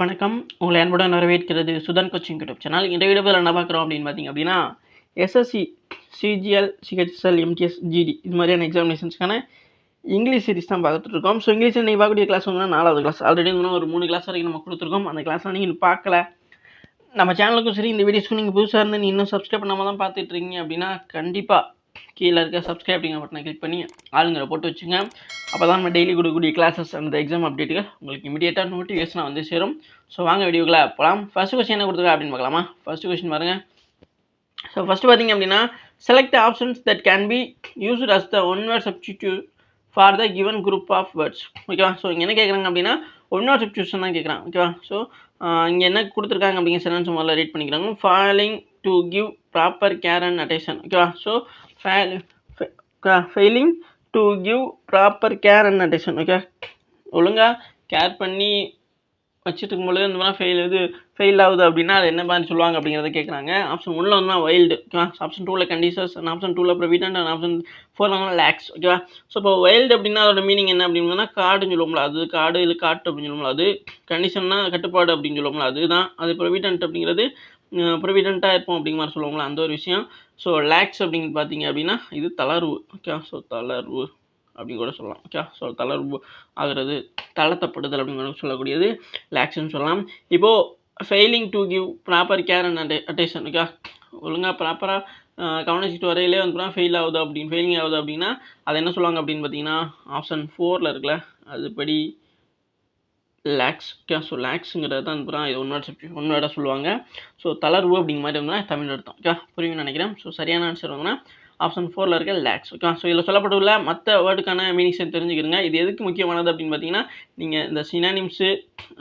வணக்கம். உங்களை அன்புடன் வரவேற்கிறது சுதன் கோச்சிங் யூடியூப் சேனல். இந்த வீடியோவில் என்ன பார்க்குறோம் அப்படின்னு பார்த்தீங்க அப்படின்னா, SSC, CGL, CHSL, MTS, GD இது மாதிரியான எக்ஸாமினேஷன்ஸ்க்கான இங்கிலீஷ் சீரிஸ் தான் பார்த்துட்டு இருக்கோம். ஸோ இங்கிலீஷில் நீங்கள் பார்க்கக்கூடிய கிளாஸ் வந்து 4வது கிளாஸ். ஆல்ரெடி ஒரு 3 கிளாஸ் வரைக்கும் நம்ம கொடுத்துருக்கோம். அந்த கிளாஸ்லாம் நீங்கள் இன்னும் பார்க்கல, நம்ம சேனலுக்கும் சரி இந்த வீடியோஸ்க்கும் நீங்கள் புதுசாக இருந்து நீங்கள் இன்னும் சப்ஸ்கிரைப் பண்ணாமல் தான் பார்த்துட்டு இருக்கீங்க அப்படின்னா, கண்டிப்பாக கீழே இருக்க சப்ஸ்கிரைப் அப்படிங்கிற பட்டனை கிளிக் பண்ணி ஆளுங்கிற போட்டு வச்சுங்க. அப்போ தான் நம்ம டெய்லி கொடுக்கக்கூடிய கிளாஸஸ் அந்த எக்ஸாம் அப்டேட்டுகள் உங்களுக்கு இமீடியட்டாக நோட்டிஃபிகேஷனாக வந்து சேரும். ஸோ வாங்க வீடியோக்குள்ளே போகலாம். ஃபர்ஸ்ட் கொஸ்டின் என்ன கொடுத்துருக்கா அப்படின்னு பார்க்கலாமா? ஃபர்ஸ்ட் கொஸ்டின் பாருங்கள். ஸோ ஃபஸ்ட்டு பார்த்தீங்க அப்படின்னா, select options that can be used as the one word substitute for the given group of words. ஓகேவா? ஸோ இங்கே என்ன கேட்குறாங்க அப்படின்னா, ஒன் வேர்ட் சப்ஸ்டியூஷன் தான் கேட்குறாங்க. ஓகேவா? ஸோ இங்கே என்ன கொடுத்துருக்காங்க அப்படிங்கிற சென்டென்ஸ் முதல்ல ரீட் பண்ணிக்கிறாங்க. Failing to give proper care and attention. ஓகேவா? So failing to give proper care and attention. Okay, ஒழுங்காக கேர் பண்ணி வச்சுட்டு இருக்கும்பொழுது இந்த மாதிரி ஃபெயில் ஆகுது அப்படின்னா அது என்ன மாதிரி சொல்லுவாங்க அப்படிங்கிறத கேட்குறாங்க. ஆப்ஷன் 1ல் வந்து வைல்டு. ஓகேவா? ஆப்ஷன் 2ல் கண்டிஷன்ஸ், ஆப்ஷன் 2ல் ப்ரொவிடென்ட் அண்ட் ஆப்ஷன் 4ல் லேக்ஸ். ஓகேவா? ஸோ இப்போ வைல்டு அப்படின்னா அதோட மீனிங் என்ன அப்படின்னா காடுன்னு சொல்லுவோம்ல, அது காடு இல்லை காட்டு அப்படின்னு சொல்லுவோம்ல. அது கண்டிஷன்னா கட்டுப்பாடு அப்படின்னு சொல்லுவோம்ல, அதுதான். அது ப்ரொவிடென்ட் அப்படிங்கிறது ப்ரொவிடென்ட்டாக இருப்போம் அப்படிங்கிற மாதிரி சொல்லுவோம்ல, அந்த ஒரு விஷயம். ஸோ லேக்ஸ் அப்படின்னு பார்த்தீங்க அப்படின்னா இது தளர்வு. ஓகே, ஸோ தளர்வு அப்படின்னு கூட சொல்லலாம். ஓகே, ஸோ தளர்வு ஆகிறது, தளர்த்தப்படுதல் அப்படின்னு கூட சொல்லக்கூடியது லேக்ஸ்ன்னு சொல்லலாம். இப்போது failing to give proper care and attention. Okay, ஒழுங்காக ப்ராப்பராக கவனிச்சிட்டு வரையிலே வந்து ஃபெயில் ஆகுது அப்படின்னு ஃபெயிலிங் ஆகுது அப்படின்னா அதை என்ன சொல்லுவாங்க அப்படின்னு பார்த்தீங்கன்னா ஆப்ஷன் 4ல் இருக்குல்ல, அதுபடி லேக்ஸ். ஓகே, ஸோ லேக்ஸுங்கிறது தான் இது ஒன் வேர்டாக சொல்லுவாங்க. ஸோ தளர்வு அப்படிங்கிற மாதிரி வந்து தமிழ் அர்த்தம். ஓகே, புரியும்னு நினைக்கிறேன். ஸோ சரியான ஆன்சர் வந்து ஆப்ஷன் 4ல் இருக்க லேக்ஸ். ஓகே, ஸோ இதில் சொல்லப்பட்டுள்ள மற்ற வேர்டுக்கான மீனிங்ஸை தெரிஞ்சுக்கிறங்க. இது எதுக்கு முக்கியமானது அப்படின்னு பார்த்தீங்கன்னா, நீங்கள் இந்த சினானிம்ஸு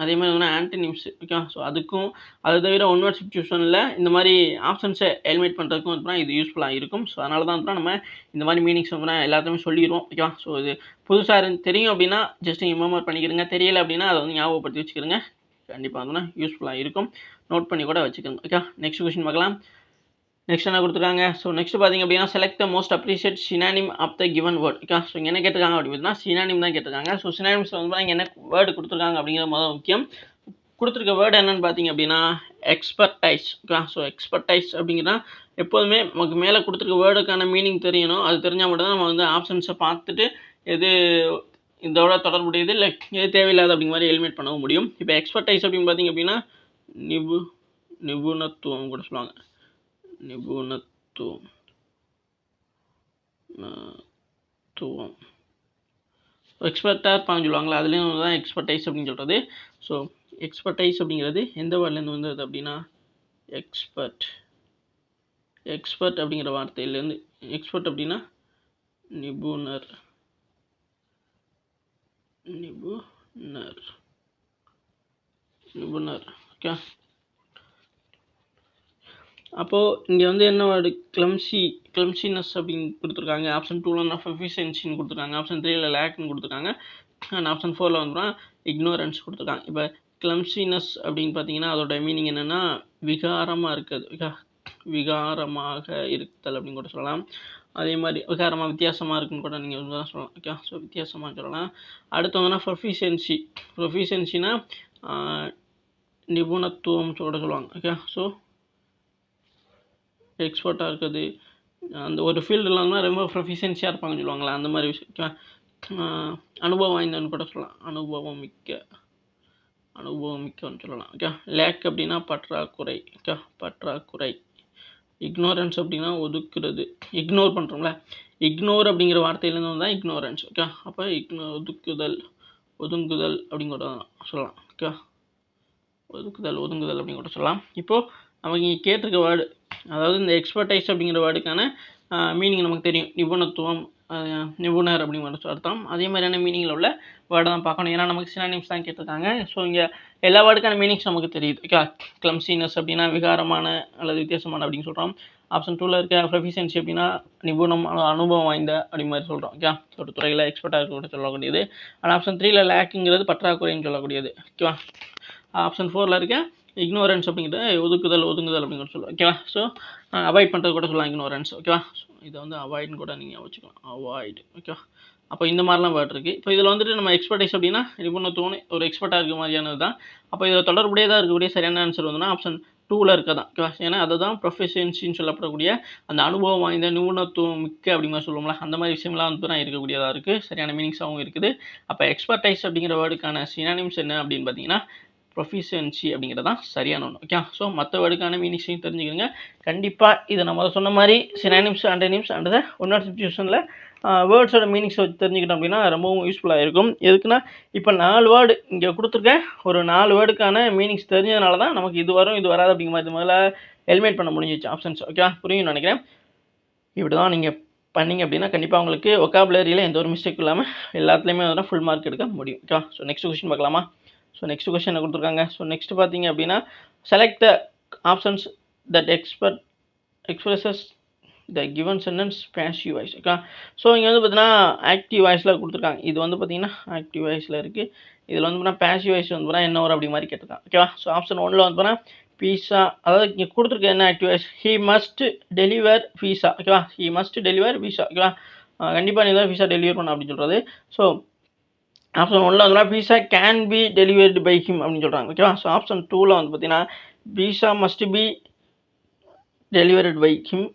அதே மாதிரி வந்து ஆன்டினிம்ஸு. ஓகே, ஸோ அதுக்கும் அது தவிர ஒன் வேர்ட் சப்ஸ்டிடியூஷனில் இந்த மாதிரி ஆப்ஷன்ஸை எலிமினேட் பண்ணுறதுக்கும் வந்து இது யூஸ்ஃபுல்லாக இருக்கும். ஸோ அதனால தான் நம்ம இந்த மாதிரி மீனிங்ஸ் வந்து எல்லாத்தையுமே சொல்லிடுவோம். ஓகேவா? ஸோ இது புதுசாக தெரியும் அப்படின்னா ஜஸ்ட் இன்ஃபார்ம் பண்ணிக்கிறங்க. தெரியலை அப்படின்னா அதை வந்து ஞாபகப்படுத்தி வச்சுக்கிறங்க. கண்டிப்பாக வந்து யூஸ்ஃபுல்லாக இருக்கும். நோட் பண்ணி கூட வச்சுக்கோங்க. ஓகே, நெக்ஸ்ட் கொஸ்டின் பார்க்கலாம். நெக்ஸ்ட் என்ன கொடுத்துருக்காங்க? ஸோ நெக்ஸ்ட் பார்த்தீங்க அப்படின்னா, select the most appropriate synonym of the given word. Okay, so என்ன கேட்டிருக்காங்க அப்படின்னா சினானிம் தான் கேட்டிருக்காங்க. ஸோ சினானிம்ஸ் வந்து இங்கே என்ன வேர்டு கொடுத்துருக்காங்க அப்படிங்கிற முதல் முக்கியம். கொடுத்துருக்க வேர்டு என்னென்னு பார்த்தீங்க அப்படின்னா எக்ஸ்பர்டைஸ். ஓகே, ஸோ எக்ஸ்பர்டைஸ் அப்படிங்கிறனா எப்போதுமே நமக்கு மேலே கொடுத்துருக்க வேர்டுக்கான மீனிங் தெரியணும். அது தெரிஞ்சால் மட்டும் தான் நம்ம வந்து ஆப்ஷன்ஸை பார்த்துட்டு எது இதோட தொடர்புடையது இல்லை எது தேவையில்லாத அப்படிங்கிற மாதிரி எலிமினேட் பண்ணவும் முடியும். இப்போ எக்ஸ்பர்டைஸ் அப்படின்னு பார்த்தீங்க அப்படின்னா நிபுணத்துவம் கூட சொல்லுவாங்க. நிபுணத்துவம் எக்ஸ்பர்ட்டாக இருப்பாங்க சொல்லுவாங்களா, அதுலேயும் தான் எக்ஸ்பர்டைஸ் அப்படின்னு சொல்கிறது. ஸோ எக்ஸ்பர்டைஸ் அப்படிங்கிறது எந்த வேர்ட்லேருந்து வந்தது அப்படின்னா எக்ஸ்பர்ட் அப்படிங்கிற வார்த்தையிலேருந்து. எக்ஸ்பர்ட் அப்படின்னா நிபுணர். ஓகே, அப்போது இங்கே வந்து என்ன வேர்டு கிளம்சினஸ் அப்படின்னு கொடுத்துருக்காங்க. ஆப்ஷன் 2ல் எஃபிஷியன்சின்னு கொடுத்துருக்காங்க. ஆப்ஷன் 3ல் லேக்னு கொடுத்துருக்காங்க. அண்ட் ஆப்ஷன் 4ல் வந்து இக்னோரன்ஸ் கொடுத்துருக்காங்க. இப்போ கிளம்சினஸ் அப்படின்னு பார்த்தீங்கன்னா அதோட மீனிங் என்னென்னா விகாரமாக இருக்குது. விகாரமாக இருத்தல் அப்படின்னு கூட சொல்லலாம். அதே மாதிரி விகாரமாக வித்தியாசமாக இருக்குன்னு கூட நீங்கள் வந்து தான் சொல்லலாம். ஓகே, ஸோ வித்தியாசமாக சொல்லலாம். அடுத்து வந்து ப்ரொஃபிஷியன்சினா நிபுணத்துவம் கூட சொல்லுவாங்க. ஓகே, ஸோ எக்ஸ்பர்ட்டாக இருக்குது அந்த ஒரு ஃபீல்டில் வந்து ரொம்ப ப்ரொஃபிஷியன்சியாக இருப்பாங்கன்னு சொல்லுவாங்களா, அந்த மாதிரி விஷயம். அனுபவம் வாய்ந்தன்னு கூட சொல்லலாம். அனுபவம் மிக்கன்னு சொல்லலாம். ஓகே, லேக் அப்படின்னா பற்றாக்குறை. ஓகே, பற்றாக்குறை. இக்னோரன்ஸ் அப்படின்னா ஒதுக்குறது, இக்னோர் பண்ணுறோம்ல, இக்னோர் அப்படிங்கிற வார்த்தையிலேருந்து தான் இக்னோரன்ஸ். ஓகே, அப்போ ஒதுங்குதல் அப்படின்னு கூட சொல்லலாம். ஓகே, ஒதுங்குதல் அப்படின்னு கூட சொல்லலாம். இப்போது நமக்கு இங்கே கேட்டிருக்க வேர்டு, அதாவது இந்த எக்ஸ்பர்டைஸ் அப்படிங்கிற வேர்டுக்கான மீனிங் நமக்கு தெரியும். நிபுணத்துவம், நிபுணர் அப்படிங்கிற அர்த்தம். அதே மாதிரியான மீனிங்கில் உள்ள வேர்டை தான் பார்க்கணும். ஏன்னா நமக்கு சினானிம்ஸ் தான் கேட்டிருக்காங்க. ஸோ இங்கே எல்லா வேர்டுக்கான மீனிங்ஸ் நமக்கு தெரியுது. ஓகே, கிளம்சினஸ் அப்படின்னா விகாரமான அல்லது வித்தியாசமான அப்படின்னு சொல்கிறோம். ஆப்ஷன் 2ல் இருக்க ப்ரொஃபிஷியன்சி அப்படின்னா நிபுணம், அனுபவம் வாய்ந்த அப்படி மாதிரி சொல்கிறோம். ஓகே, ஒரு துறையில் எக்ஸ்பர்ட்டாக இருக்க சொல்லக்கூடியது. ஆனால் ஆப்ஷன் 3ல் லேக்குங்கிறது பற்றாக்குறைன்னு சொல்லக்கூடியது. ஓகேவா? ஆப்ஷன் 4ல் இருக்க இக்னோரன்ஸ் அப்படிங்கிறது ஒதுக்குதல் அப்படின்னு கூட சொல்லுவோம். ஓகேவா? ஸோ அவாய்ட் பண்ணுறது கூட சொல்லலாம் இக்னோரன்ஸ். ஓகேவா? ஸோ இதை வந்து அவாய்டுன்னு கூட நீங்கள் வச்சுக்கலாம். அவாய்டு. ஓகேவா? அப்போ இந்த மாதிரிலாம் வேர்ட் இருக்குது. இப்போ இதில் வந்துட்டு நம்ம எக்ஸ்பர்டைஸ் அப்படின்னா நிபுணத்துவம் ஒரு எக்ஸ்பர்ட்டாக இருக்க மாதிரியானது தான். அப்போ இதில் தொடர்புடையதாக இருக்கக்கூடிய சரியான ஆன்சர் வந்துன்னா ஆப்ஷன் 2ல் இருக்கதான். ஓகேவா? ஏன்னா அதுதான் ப்ரொஃபஷன்சின்னு சொல்லப்படக்கூடிய அந்த அனுபவம் வாய்ந்த நிபுணத்துவம் மிக்க அப்படிங்கிற சொல்லுவோம்ல, அந்த மாதிரி விஷயம்லாம் வந்து தான் இருக்கக்கூடியதாக இருக்குது. சரியான மீனிங்ஸாகவும் இருக்குது. அப்போ எக்ஸ்பர்டைஸ் அப்படிங்கிற வேர்டுக்கான சினானிம்ஸ் என்ன அப்படின்னு பார்த்தீங்கன்னா ப்ரொஃபிஷியன்சி அப்படிங்கிறது தான் சரியான ஒன்று. ஓகே, ஸோ மற்ற வேர்டுக்கான மீனிங்ஸையும் தெரிஞ்சுக்கோங்க. கண்டிப்பாக இதை நம்ம சொன்ன மாதிரி synonyms antonyms and the one or சப்ஸ்டியூஷனில் வேர்ட்ஸோட மீனிங்ஸ் வச்சு தெரிஞ்சுக்கிட்டோம் அப்படின்னா ரொம்பவும் யூஸ்ஃபுல்லாக இருக்கும். எதுக்குன்னா இப்போ 4 வேர்டு இங்கே கொடுத்துருக்கேன், ஒரு 4 வேர்டுக்கான மீனிங்ஸ் தெரிஞ்சதுனால தான் நமக்கு இது வரும் இது வராது அப்படிங்கிற மாதிரி முதல்ல எலிமினேட் பண்ண முடிஞ்சிச்சு ஆப்ஷன்ஸ். ஓகே, புரியும் நினைக்கிறேன். இப்படி தான் நீங்கள் பண்ணிங்க அப்படின்னா கண்டிப்பாக உங்களுக்கு ஒக்காபுலரியில் எந்த ஒரு மிஸ்டேக் இல்லாமல் எல்லாத்துலேயுமே வந்து ஃபுல் மார்க் எடுக்க முடியும். ஓகே, ஸோ நெக்ஸ்ட் கொஸ்டின் பார்க்கலாமா? ஸோ நெக்ஸ்ட் கொஸ்டின் என்ன கொடுத்துருக்காங்க? ஸோ நெக்ஸ்ட் பார்த்தீங்க அப்படின்னா select the options that expresses the given sentence passive voice. Okay, so இங்கே வந்து பார்த்தீங்கன்னா ஆக்டிவ் வாய்ஸில் கொடுத்துருக்காங்க. இது வந்து பார்த்தீங்கன்னா ஆக்டிவ் வாய்ஸில் இருக்குது. இதில் வந்து பார்த்தீங்கன்னா பேசிவ் வாய்ஸ் வந்து பார்த்தீங்கன்னா என்ன வரும் அப்படி மாதிரி கேட்டிருக்காங்க. ஓகேவா? ஸோ ஆப்ஷன் 1ல் வந்து பார்த்தீங்கன்னா பீஸா, அதாவது இங்கே கொடுத்துருக்க என்ன active voice, he must deliver pizza. ஓகேவா? He must deliver pizza. ஓகேவா? கண்டிப்பாக நீ தான் பீஸா டெலிவர் பண்ண அப்படின்னு சொல்கிறது. ஸோ ஆப்ஷன் 1ல் வந்து pizza can be delivered by him அப்படின்னு சொல்கிறாங்க. ஓகேவா? ஸோ ஆப்ஷன் 2ல் வந்து பார்த்தீங்கன்னா pizza must be delivered by him.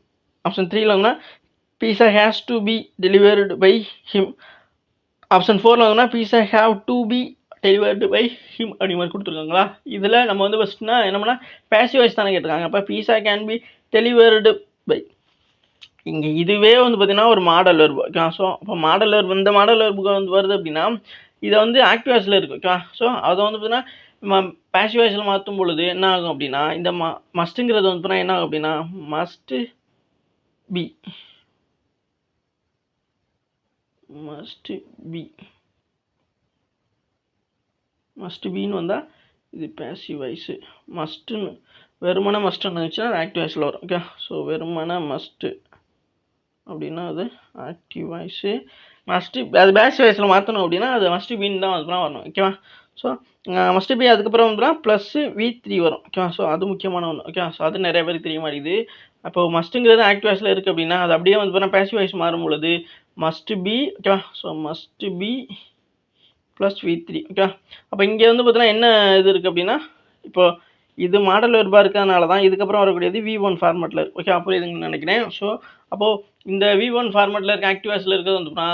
Option 3ல் வந்து pizza has to be delivered by him. Option 4ல் வந்து pizza have to be delivered by him அப்படி மாதிரி கொடுத்துருக்காங்களா? இதில் நம்ம வந்து ஃபஸ்ட்னா என்ன பண்ணால் பேசிவ் வாய்ஸ் தானே கேட்டிருக்காங்க. அப்போ பீஸா கேன் பி டெலிவர்டு பை, இங்கே இதுவே வந்து பார்த்தீங்கன்னா ஒரு மாடல் வெர்பு. ஓகே, ஸோ அப்போ மாடல் வெர்பு, இந்த மாடல் வெர்புக்கு வந்து வருது அப்படின்னா இதை வந்து ஆக்டிவ் வாய்ஸில் இருக்குது. ஓகே, ஸோ அதை வந்து பார்த்தீங்கன்னா நம்ம பேசிவ் வாய்ஸில் மாற்றும் பொழுது என்ன ஆகும் அப்படின்னா இந்த மஸ்ட்டுங்கிறது வந்து பார்த்தீங்கன்னா என்ன ஆகும் அப்படின்னா மஸ்ட் பி மஸ்ட் பின்னு வந்தால் இது பேசிவ் வாய்ஸு. மஸ்ட்டுன்னு வெறுமன மஸ்ட்டுன்னு இருந்துச்சுன்னா அது ஆக்டிவ் வாய்ஸில் வரும். ஓகே, ஸோ வெறுமன மஸ்ட்டு அப்படின்னா அது ஆக்டிவ் வாய்ஸு. மஸ்ட்டு அது பேசிவ் வாய்ஸில் மாற்றணும் அப்படின்னா அது மஸ்ட்டு பின்னு தான் அதுதான் வரணும். ஓகேவா? ஸோ மஸ்ட்டு பி அதுக்கப்புறம் வந்துன்னா ப்ளஸ்ஸு V3 வரும். ஓகேவா? ஸோ அது முக்கியமான ஒன்று. ஓகே, ஸோ அது நிறைய பேருக்கு தெரிய மாட்டேங்குது. அப்போ மஸ்ட்டுங்கிறது ஆக்டிவ் வாய்ஸில் இருக்குது அப்படின்னா அது அப்படியே வந்து பார்த்தீங்கன்னா பேசிவ் வாய்ஸ் மாறும் பொழுது மஸ்ட்டு பி. ஓகேவா? So must be plus V3. Okay, அப்போ இங்கே வந்து பார்த்தீங்கன்னா என்ன இது இருக்குது அப்படின்னா இப்போ இது மாடல் வெர்பாக இருக்கிறதுனால தான் இதுக்கப்புறம் வரக்கூடியது V1 ஃபார்மெட்டில் இருக்குது. ஓகே, அப்போ இதுன்னு நினைக்கிறேன். ஸோ அப்போது இந்த V1 ஃபார்மெட்டில் இருக்க ஆக்டிவ் வாய்ஸில் இருக்கிறது வந்துன்னா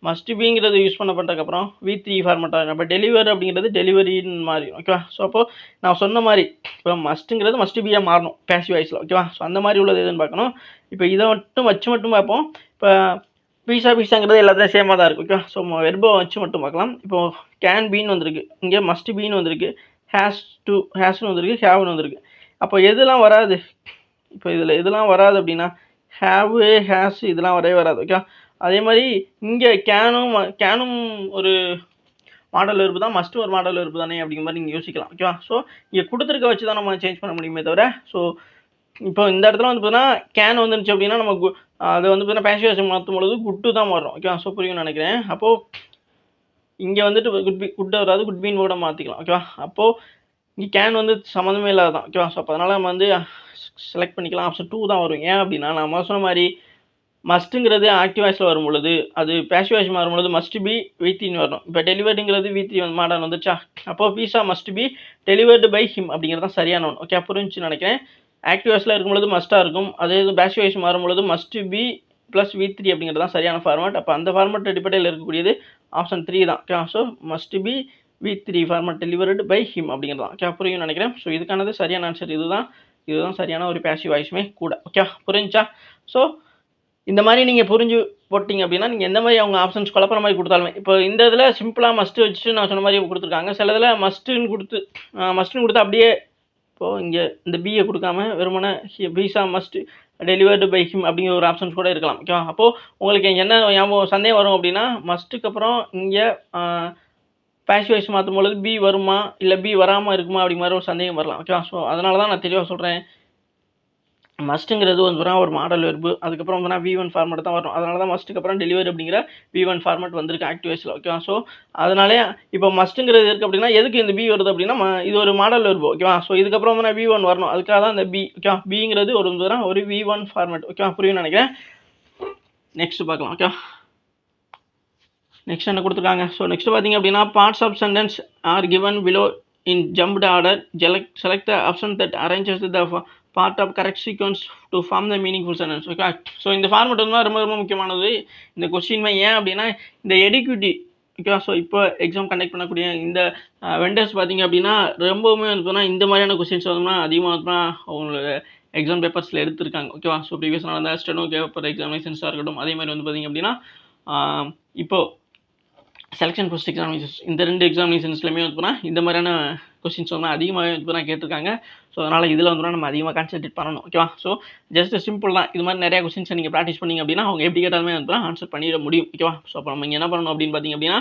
மஸ்ட் பிங்கிறது யூஸ் பண்ணப்பட்டதுக்கப்புறம் V3 ஃபார்மெட்டாக அப்போ டெலிவர் அப்படிங்கிறது டெலிவரின்னு மாறி. ஓகேவா? ஸோ அப்போது நான் சொன்ன மாதிரி இப்போ மஸ்ட்டுங்கிறது மஸ்ட் பியாக மாறணும் பேசிவ் வாய்ஸில். ஓகேவா? ஸோ அந்த மாதிரி உள்ளது எதுன்னு பார்க்கணும். இப்போ இதை மட்டும் பார்ப்போம். இப்போ பீஸாங்கிறது எல்லாத்தையும் சேமாக தான் இருக்குது. ஓகே, ஸோ வெர்பை வச்சு மட்டும் பார்க்கலாம். இப்போது கேன் பீன்னு வந்திருக்கு, இங்கே மஸ்ட் பீன்னு வந்திருக்கு, ஹேஸ்னு வந்திருக்கு, ஹேவ்னு வந்திருக்கு. அப்போ எதுலாம் வராது, இப்போ இதில் எதுலாம் வராது அப்படின்னா ஹேவ், ஹேஸ் இதெல்லாம் வரவே வராது. ஓகே, அதே மாதிரி இங்கே கேனும் ஒரு மாடல் வெர்பு தான், மஸ்ட்டு ஒரு மாடல் வெர்பு தானே அப்படிங்கிற மாதிரி நீங்கள் யோசிக்கலாம். ஓகேவா? ஸோ இங்கே கொடுத்துருக்க வச்சு தான் நம்ம சேஞ்ச் பண்ண முடியுமே தவிர, ஸோ இப்போ இந்த இடத்துல வந்து பார்த்தீங்கன்னா கேன் வந்துருச்சு அப்படின்னா நம்ம அதை வந்து பார்த்தீங்கன்னா பேசிவ் வாய்ஸ் மாற்றும் பொழுது குட்டு தான் வரும். ஓகேவா? ஸோ புரியும்னு நினைக்கிறேன். அப்போது இங்கே வந்துட்டு குட் வராது, குட் பீன் கூட மாற்றிக்கலாம். ஓகேவா? அப்போது இங்கே கேன் வந்து சம்மந்தமே இல்லாதான். ஓகேவா? ஸோ அப்போ அதனால் நம்ம வந்து செலக்ட் பண்ணிக்கலாம். ஆப்ஷன் 2 தான் வரும். ஏன் அப்படின்னா நான் சொன்ன மாதிரி மஸ்ட்டுங்கிறது ஆக்டிவ் வாய்ஸில் வரும் பொழுது அது பேசிவ் வாய்ஸ் மாறும் பொழுது மஸ்ட் பி V3 வரணும். இப்போ டெலிவர்டுங்கிறது V3 மாடல் வந்துச்சா, அப்போது pizza must be delivered by him அப்படிங்கிறது தான் சரியான ஒன்று. ஓகே, புரிஞ்சுன்னு நினைக்கிறேன். ஆக்டிவ் வாய்ஸில் இருக்கும்பொழுது மஸ்ட்டாக இருக்கும், அதே இது பேசிவ் வாய்ஸ் மாறும்பொழுது மஸ்ட் பி ப்ளஸ் V3 அப்படிங்கிறது தான் சரியான ஃபார்மேட். அப்போ அந்த ஃபார்மேட் அடிப்படையில் இருக்கக்கூடியது ஆப்ஷன் 3 தான். Okay, so must be V3 format delivered by him அப்படிங்கிறது தான். ஓகே, புரியும்னு நினைக்கிறேன். ஸோ இதுக்கானது சரியான ஆன்சர் இதுதான் சரியான ஒரு பேசிவ் வாய்ஸுமே கூட. ஓகே, புரிஞ்சா? ஸோ இந்த மாதிரி நீங்கள் புரிஞ்சு போட்டிங்க அப்படின்னா நீங்கள் எந்த மாதிரி அவங்க ஆப்ஷன்ஸ் குழப்பற மாதிரி கொடுத்தாலுமே, இப்போ இந்த இதில் சிம்பிளாக மஸ்ட்டு வச்சுட்டு நான் சொன்ன மாதிரி கொடுத்துருக்காங்க. சில இதில் மஸ்ட்டுன்னு கொடுத்து அப்படியே இப்போது இங்கே இந்த பியை கொடுக்காம வெறுமனே பீஸா மஸ்ட் டெலிவர்டு பை ஹிம் அப்படிங்கிற ஒரு ஆப்ஷன்ஸ் கூட இருக்கலாம். ஓகேவா? அப்போது உங்களுக்கு என்ன சந்தேகம் வரும் அப்படின்னா மஸ்ட்டுக்கு அப்புறம் இங்கே பேசிவ் வாய்ஸ் மாற்றும் பொழுது பி வருமா இல்லை பி வராமல் இருக்குமா அப்படி மாதிரி ஒரு சந்தேகம் வரலாம். ஓகேவா? ஸோ அதனால தான் நான் தெளிவாக சொல்கிறேன். மஸ்ட்டுங்கிறது வந்து ஒரு மாடல் வெர்பு, அதுக்கப்புறம் வந்து V1 ஃபார்மேட் தான் வரும். அதனால தான் மஸ்ட்டுக்கு அப்புறம் டெலிவரி அப்படிங்கிற V1 ஃபார்மேட் வந்திருக்கு ஆக்டிவ் வாய்ஸில். ஓகேவா? ஸோ அதனாலே இப்போ மஸ்ட்டுங்கிறது இருக்குது அப்படின்னா எதுக்கு இந்த பி வருது அப்படின்னா இது ஒரு மாடல் வெர்பு. ஓகேவா? ஸோ இதுக்கப்புறம் வந்து V1 வரணும், அதுக்காக தான் இந்த பி. ஓகேவா? பிங்கிறது ஒரு V1 ஃபார்மேட். ஓகேவா? புரியும்னு நினைக்கிறேன். நெக்ஸ்ட் பார்க்கலாம். ஓகேவா? நெக்ஸ்ட் என்ன கொடுத்துருக்காங்க. ஸோ நெக்ஸ்ட் பார்த்தீங்க அப்படின்னா parts of sentence are given below in jumbled order. Select the option that arranges the part of correct sequence to form the meaningful sentence. Okay, so இந்த ஃபார்மெட் வந்து ரொம்ப ரொம்ப முக்கியமானது இந்த கொஸ்டின். ஏன் அப்படின்னா இந்த எடுக்யூட்டி ஓகே, ஸோ இப்போ எக்ஸாம் கண்டக்ட் பண்ணக்கூடிய இந்த வெண்டர்ஸ் பார்த்தீங்க அப்படின்னா ரொம்பவுமே வந்து பார்த்தீங்கன்னா இந்த மாதிரியான கொஸ்டின்ஸ் வந்தோம்னா அதிகமாக வந்து அவங்களோட எக்ஸாம் பேப்பர்ஸில் எடுத்திருக்காங்க. ஓகேவா, ஸோ ப்ரீவியஸ் நடந்த ஸ்டெனோ பேப்பர் எக்ஸாமினேஷன்ஸாக இருக்கட்டும், அதே மாதிரி வந்து பார்த்திங்க அப்படின்னா இப்போது செலெக்ஷன் போஸ்ட் எக்ஸாமினேஷன்ஸ் இந்த 2 எக்ஸாமினேஷன்ஸ்லையுமே வந்து பார்த்தீங்கன்னா இந்த மாதிரியான கொஸ்டின்ஸ் வந்து அதிகமாகவே வந்து பார்த்தீங்கன்னா கேட்டிருக்காங்க. ஸோ அதனால் இதில் வந்து நம்ம அதிகமாக கான்சென்ட்ரேட் பண்ணணும். ஓகேவா, ஸோ ஜஸ்ட் சிம்பிள் தான். இது மாதிரி நிறையா கொஸ்டின்ஸை நீங்கள் ப்ராக்டிஸ் பண்ணிங்க அப்படின்னா அவங்க எப்படி கேட்டாலுமே வந்து ஆன்சர் பண்ணிட முடியும். ஓகேவா, ஸோ அப்போ நம்ம இங்கே என்ன பண்ணணும் அப்படின்னு பார்த்தீங்க அப்படின்னா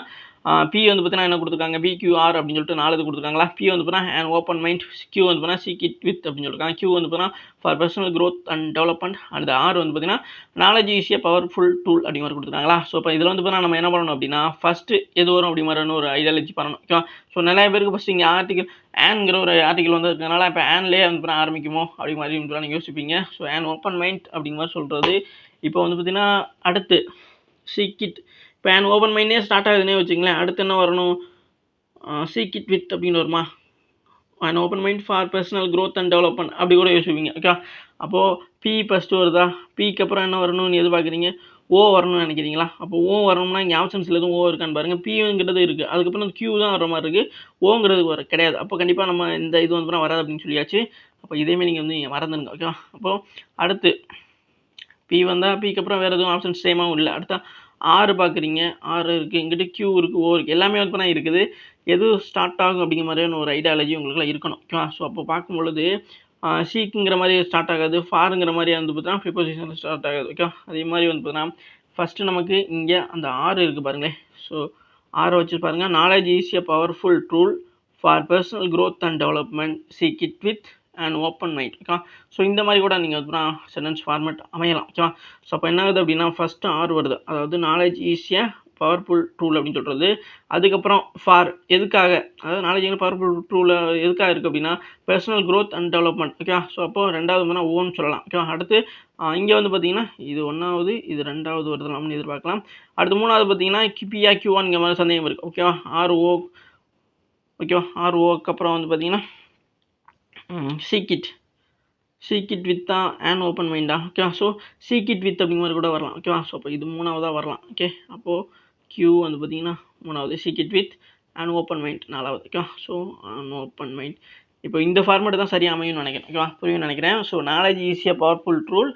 பி வந்து பார்த்தீங்கன்னா என்ன கொடுத்துருக்காங்க, பிக்யூஆர் அப்படின்னு சொல்லிட்டு 4 இது கொடுத்துருக்காங்களா. பி வந்து பார்த்தீங்கன்னா அண்ட் ஓப்பன் மைண்ட், கியூ வந்து பார்த்தீங்கன்னா சீக் இட் வித் அப்படின்னு சொல்லியிருக்காங்க, கியூ வந்து பார்த்தீங்கன்னா for personal growth and development, and R வந்து பார்த்தீங்கன்னா நாலேஜ் ஈஸியாக பவர்ஃபுல் டூல் அப்படி மாதிரி கொடுத்துருக்காங்களா. ஸோ இப்போ இதில் வந்து பார்த்தீங்கன்னா நம்ம என்ன பண்ணணும் அப்படின்னா ஃபஸ்ட்டு எது வரும் அப்படி மாதிரியான ஒரு ஐடியாலஜி பண்ணணும். ஓகேவா, ஸோ நிறைய பேருக்கு ஃபஸ்ட்டு இங்கே ஆர்டிகல் ஆன்ங்கிற ஒரு ஆர்டிகல் வந்து இருக்கனால இப்போ ஆன்லேயே வந்து பார்த்தீங்கன்னா ஆரம்பிக்குமோ அப்படி மாதிரி நீங்கள் யோசிப்பீங்க. ஸோ ஆன் ஓப்பன் மைண்ட் அப்படிங்கிற மாதிரி சொல்கிறது. இப்போ வந்து பார்த்தீங்கன்னா அடுத்து சீக் இட், இப்போ ஆன் ஓப்பன் மைண்டே ஸ்டார்ட் ஆகுதுன்னே வச்சுங்களேன், அடுத்து என்ன வரணும், சீக் இட் வித் அப்படின்னு வருமா, and open mind for personal growth and development அப்படி கூட யோசிப்பீங்க. ஓகே, அப்போது பி ஃபஸ்ட்டு வருதா, பிக்கு அப்புறம் என்ன வரணும்னு எதிர்பார்க்குறீங்க, ஓ வரணும்னு நினைக்கிறீங்களா. அப்போ ஓ வரணும்னா இங்கே ஆப்ஷன்ஸில் எதுவும் ஓ இருக்கான்னு பாருங்கள், பிங்கிறது இருக்குது, அதுக்கப்புறம் அந்த கியூ தான் வர மாதிரி இருக்குது, ஓங்கிறது வர கிடையாது. அப்போ கண்டிப்பாக நம்ம இந்த இது வந்து வராது அப்படின்னு சொல்லியாச்சு. அப்போ இதேமாரி நீங்கள் வந்து மறந்துடுங்க. ஓகேவா, அப்போது அடுத்து பி வந்தால் பிக்கு அப்புறம் வேறு எதுவும் ஆப்ஷன்ஸ் சேமாகவும் இல்லை. அடுத்தா ஆறு பார்க்குறீங்க, ஆறு இருக்குது, இங்கிட்ட கியூ இருக்குது, ஓ இருக்குது, எல்லாமே வந்து பண்ணால் இருக்குது. எது ஸ்டார்ட் ஆகும் அப்படிங்கிற மாதிரியான ஒரு ஐடியாலஜி உங்களுக்குலாம் இருக்கணும். ஓகேவா, ஸோ அப்போ பார்க்கும்பொழுது சீக்குங்கிற மாதிரி ஸ்டார்ட் ஆகாது, ஃபாருங்கிற மாதிரி வந்து பார்த்தீங்கன்னா ப்ரிப்போசிஷன் ஸ்டார்ட் ஆகாது. ஓகேவா, அதே மாதிரி வந்து பார்த்தீங்கன்னா ஃபஸ்ட்டு நமக்கு இங்கே அந்த ஆறு இருக்குது பாருங்களேன். ஸோ ஆறை வச்சு பாருங்கள், நாலேஜ் ஈஸியாக powerful tool for personal growth and development, seek it with and open mind. ஓகேவா, ஸோ இந்த மாதிரி கூட நீங்கள் வந்து சென்டென்ஸ் ஃபார்மேட் அமையலாம். ஓகேவா, ஸோ அப்போ என்ன ஆகுது அப்படின்னா ஃபஸ்ட்டு ஆறு வருது, அதாவது நாலேஜ் ஈஸியாக பவர்ஃபுல் டூல் அப்படின்னு சொல்கிறது. அதுக்கப்புறம் ஃபார் எதுக்காக, அதாவது நாலேஜ் பவர்ஃபுல் டூல் எதுக்காக இருக்குது அப்படின்னா பர்சனல் க்ரோத் அண்ட் டெவலப்மெண்ட். ஓகேவா, ஸோ அப்போது ரெண்டாவது வந்து ஓன்னு சொல்லலாம். ஓகேவா, அடுத்து இங்கே வந்து பார்த்தீங்கன்னா இது ஒன்றாவது, இது ரெண்டாவது வருதுலாம்னு எதிர்பார்க்கலாம். அடுத்து மூணாவது பார்த்தீங்கன்னா கிபியா கியூவான்ங்கிற மாதிரி சந்தேகம் இருக்குது. ஓகேவா, ஆர்ஓ. ஓகேவா, ஆர்ஓக்கு அப்புறம் வந்து பார்த்தீங்கன்னா சீக் இட் வித் தான் அண்ட் ஓப்பன் மைண்டா. ஓகேவா, ஸோ சீக் இட் வித் அப்படிங்கிற மாதிரி கூட வரலாம். ஓகேவா, ஸோ அப்போ இது மூணாவதாக வரலாம். ஓகே, அப்போது கியூ வந்து பார்த்தீங்கன்னா மூணாவது, seek it with and open mind நாலாவது. ஓகேவா, ஸோ அண்ட் ஓப்பன் மைண்ட். இப்போ இந்த ஃபார்மேட் தான் சரியாக அமையும்னு நினைக்கிறேன். ஓகேவா, புரியும்னு நினைக்கிறேன். ஸோ நாலேஜ் ஈஸியாக powerful tool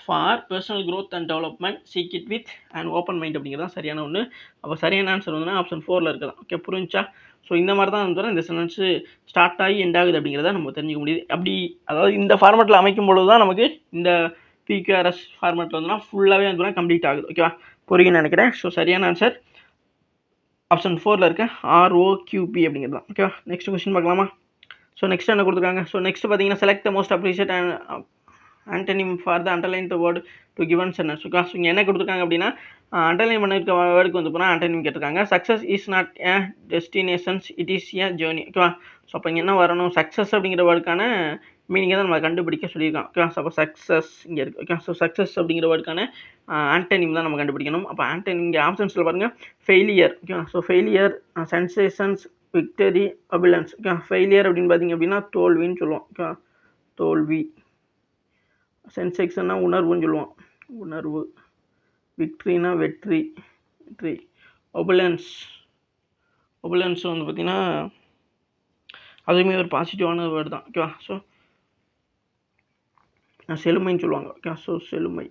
for personal growth and development, seek it with and open mind அப்படிங்கிறது தான் சரியான ஒன்று. அப்போ சரியான ஆன்சர் வந்துன்னா ஆப்ஷன் 4ல் இருக்குதான். ஓகே, புரிஞ்சா. ஸோ இந்த மாதிரி தான் வந்து இந்த சென்டென்ஸு ஸ்டார்ட் ஆகி எண்ட் ஆகுது அப்படிங்கிறத நம்ம தெரிஞ்சுக்க முடியுது. அப்படி அதாவது இந்த ஃபார்மேட்டில் அமைக்கும் பொழுது தான் நமக்கு இந்த பிக்யூஆர்எஸ் ஃபார்மேட்டில் வந்துன்னா ஃபுல்லாகவே வந்து கம்ப்ளீட் ஆகுது. ஓகேவா, புரியும்னு நினைக்கிறேன். ஸோ சரியான ஆன்சர் ஆப்ஷன் 4ல் இருக்க ROQP அப்படிங்கிறது தான். ஓகேவா, நெக்ஸ்ட் கொஸ்டின் பார்க்கலாமா. ஸோ நெக்ஸ்ட் என்ன கொடுத்துருக்காங்க. ஸோ நெக்ஸ்ட் பார்த்தீங்கன்னா select the most appreciate antonym for the underline the word to given sentence. Okay, so இங்கே என்ன கொடுத்துருக்காங்க அப்படின்னா அண்டர்லைன் பண்ணியிருக்க வேர்டுக்கு வந்து போனால் ஆண்டனிம் கேட்டிருக்காங்க. Success is not a destinations, it is a journey. ஓகேவா, ஸோ அப்போ இங்கே என்ன வரணும், சக்ஸஸ் அப்படிங்கிற வேர்டுக்கான மீனிங்கை தான் நம்ம கண்டுபிடிக்க சொல்லியிருக்கோம். ஓகே, ஸோ அப்போ சக்ஸஸ் இங்கே இருக்குது. ஓகே, ஸோ சக்ஸஸ் அப்படிங்கிற வேர்டுக்கான ஆண்டனிம் தான் நம்ம கண்டுபிடிக்கணும். அப்போ ஆண்டனிம் இங்கே ஆப்ஷன்ஸில் பாருங்கள், failure. Okay, so failure, sensations, victory, opulence. Okay, failure அப்படின்னு பார்த்தீங்க அப்படின்னா தோல்வின்னு சொல்லுவோம். ஓகே, தோல்வி. சென்சேஷன்னா உணர்வுன்னு சொல்லுவோம், உணர்வு. விக்ட்ரினா வெற்றி, வெற்றி. ஒபுலன்ஸ் வந்து பார்த்திங்கன்னா அதுவுமே ஒரு பாசிட்டிவான வேர்டு தான். ஓகேவா, ஸோ செழுமைன்னு சொல்லுவாங்க. ஓகே, ஸோ செழுமையாக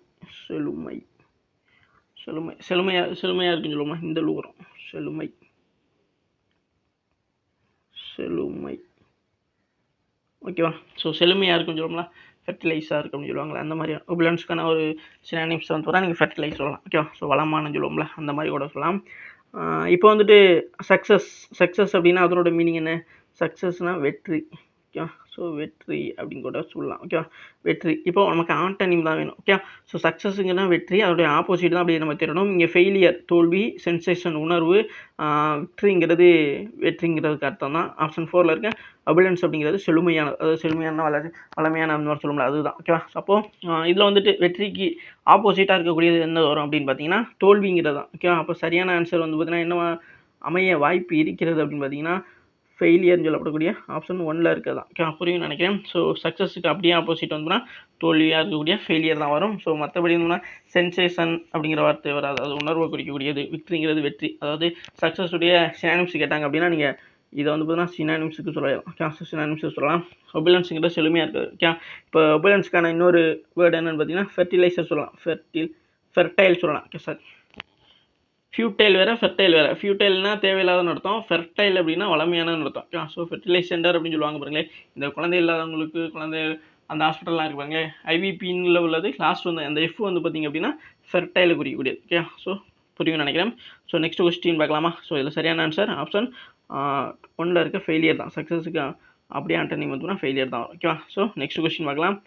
இருக்குன்னு சொல்லுவோமா, இந்த லூரம் செழுமை. ஓகேவா, ஸோ செழுமையாக இருக்குன்னு சொல்லுவோம்ல, ஃபெர்டிலைஸாக இருக்குது அப்படின்னு சொல்லுவாங்களா, அந்த மாதிரி ஒபுலன்ஸ்க்கான ஒரு சினானிம்ஸ் வந்து பார்த்தா நீங்கள் ஃபெர்டிலைஸ் சொல்லலாம். ஓகேவா, ஸோ வளமானு சொல்லுவோம்ல, அந்த மாதிரி கூட சொல்லலாம். இப்போ வந்துட்டு சக்ஸஸ் அப்படின்னா அதனோட மீனிங் என்ன, சக்ஸஸ்னால் வெற்றி. ஓகே. ஸோ வெற்றி அப்படின்னு கூட சொல்லலாம். ஓகே. வெற்றி இப்போ நமக்கு ஆண்டனிம் தான் வேணும். ஓகே. ஸோ சக்ஸஸுங்கன்னா வெற்றி, அதோடைய ஆப்போசிட் தான் அப்படி நம்ம தேடணும். இங்கே ஃபெயிலியர் தோல்வி, சென்சேஷன் உணர்வு, விக்ட்ரிங்கிறது வெற்றிங்கிறதுக்கு அர்த்தம் தான். ஆப்ஷன் 4ல் இருக்க அபிலன்ஸ் அப்படிங்கிறது செழுமையானது, அதாவது செழுமையான வளமையான அந்த மாதிரி சொல்லும்ல அதுதான். ஓகேவா. அப்போ இதில் வந்துட்டு வெற்றிக்கு ஆப்போசிட்டாக இருக்கக்கூடியது என்ன வரும் அப்படின்னு பார்த்தீங்கன்னா தோல்விங்கிறது தான். ஓகேவா. அப்போ சரியான ஆன்சர் வந்து பார்த்தீங்கன்னா என்ன அமைய வாய்ப்பு இருக்கிறது அப்படின்னு பார்த்தீங்கன்னா ஃபெயிலியர்னு சொல்லப்படக்கூடிய ஆப்ஷன் 1ல் இருக்கிறது தான். ஓகே. புரியும் நினைக்கிறேன். ஸோ சக்ஸஸுக்கு அப்படியே ஆப்போசிட் வந்துன்னா தோல்வியாக இருக்கக்கூடிய ஃபெயிலியர் தான் வரும். ஸோ மற்றபடி இருந்தோம்னா சென்சேஷன் அப்படிங்கிற வார்த்தை வராது, அது உணர்வை குறிக்கக்கூடியது. விக்ட்ரிங்கிறது வெற்றி, அதாவது சக்ஸஸுடைய சினானிம்ஸ் கேட்டாங்க அப்படின்னா நீங்கள் இதை வந்து பார்த்தீங்கன்னா சினானிம்ஸுக்கு சொல்லலாம். ஓகே. ஸோ சினானிம்ஸுக்கு சொல்லலாம். ஒபுலன்ஸுங்கிறது செழுமையாக இருக்குது. ஓகே. இப்போ ஒபுலன்ஸுக்கான இன்னொரு வேர்டு என்னென்னு பார்த்தீங்கன்னா ஃபெர்டிலைசர் சொல்லலாம், ஃபெர்டைல் சொல்லலாம். Okay sir. ஃபியூட்டைல் வேறு, ஃபெர்டைல் வேறு. ஃபியூட்டைல்னா தேவையில்லாதன்னு அர்த்தம், ஃபெர்டைல் அப்படின்னா வளமையானன்னு அர்த்தம். ஸோ ஃபெர்டிலைஸ் சென்டர் அப்படின்னு சொல்லுவாங்க பாருங்களேன். இந்த குழந்தை இல்லாதவங்களுக்கு குழந்தை அந்த ஹாஸ்பிட்டல்லாம் இருப்பாங்க, ஐவிபின்ல உள்ளது லாஸ்ட் வந்து அந்த எஃப் வந்து பார்த்திங்க அப்படின்னா ஃபெர்டைலை குறிக்கக்கூடியது. ஓகே. ஸோ புரியும் நினைக்கிறேன். ஸோ நெக்ஸ்ட் கொஸ்டின் பார்க்கலாமா. ஸோ இதில் சரியான ஆன்சர் ஆப்ஷன் 1ல் இருக்க ஃபெயிலியர் தான். சக்ஸஸுக்கு அப்படியே ஆண்டனிம் வந்துன்னா ஃபெயிலியர் தான். ஓகேவா. ஸோ நெக்ஸ்ட் கொஸ்டின் பார்க்கலாம்.